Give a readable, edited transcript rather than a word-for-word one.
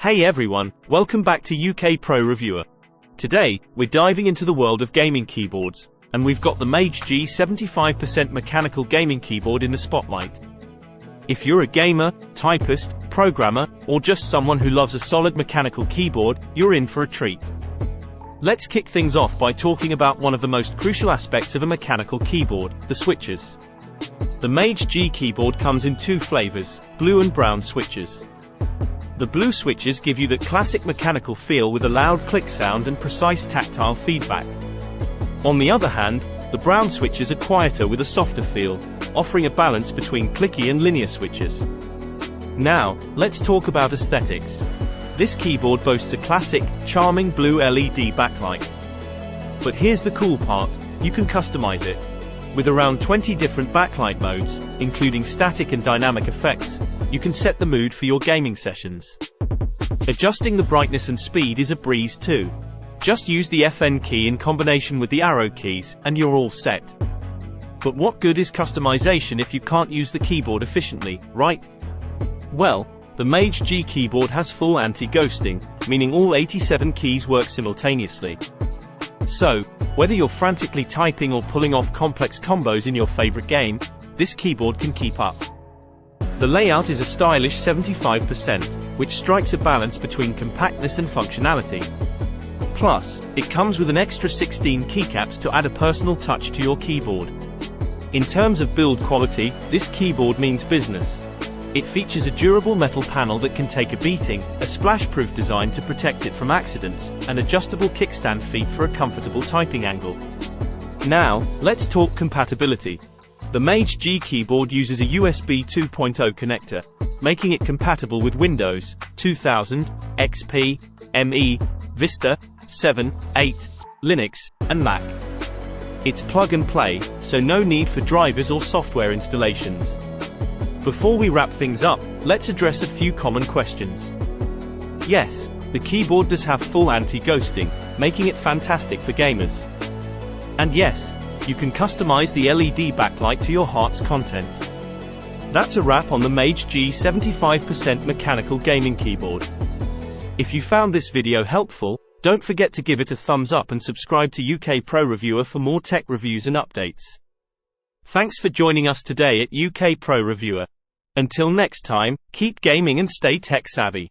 Hey everyone, welcome back to UK Pro Reviewer. Today, we're diving into the world of gaming keyboards, and we've got the MageGee 75% mechanical gaming keyboard in the spotlight. If you're a gamer, typist, programmer, or just someone who loves a solid mechanical keyboard, you're in for a treat. Let's kick things off by talking about one of the most crucial aspects of a mechanical keyboard, the switches. The MageGee keyboard comes in two flavors, blue and brown switches. The blue switches give you that classic mechanical feel with a loud click sound and precise tactile feedback. On the other hand, the brown switches are quieter with a softer feel, offering a balance between clicky and linear switches. Now, let's talk about aesthetics. This keyboard boasts a classic, charming blue LED backlight. But here's the cool part, you can customize it. With around 20 different backlight modes, including static and dynamic effects, you can set the mood for your gaming sessions. Adjusting the brightness and speed is a breeze too. Just use the FN key in combination with the arrow keys, and you're all set. But what good is customization if you can't use the keyboard efficiently, right? Well, the MageGee keyboard has full anti-ghosting, meaning all 87 keys work simultaneously. So, whether you're frantically typing or pulling off complex combos in your favorite game, this keyboard can keep up. The layout is a stylish 75%, which strikes a balance between compactness and functionality. Plus, it comes with an extra 16 keycaps to add a personal touch to your keyboard. In terms of build quality, this keyboard means business. It features a durable metal panel that can take a beating, a splash-proof design to protect it from accidents, and adjustable kickstand feet for a comfortable typing angle. Now, let's talk compatibility. The MageGee keyboard uses a USB 2.0 connector, making it compatible with Windows 2000, XP, ME, Vista, 7, 8, Linux, and Mac. It's plug and play, so no need for drivers or software installations. Before we wrap things up, let's address a few common questions. Yes, the keyboard does have full anti-ghosting, making it fantastic for gamers. And yes, you can customize the LED backlight to your heart's content. That's a wrap on the MageGee 75% mechanical gaming keyboard. If you found this video helpful, don't forget to give it a thumbs up and subscribe to UK Pro Reviewer for more tech reviews and updates. Thanks for joining us today at UK Pro Reviewer. Until next time, keep gaming and stay tech savvy.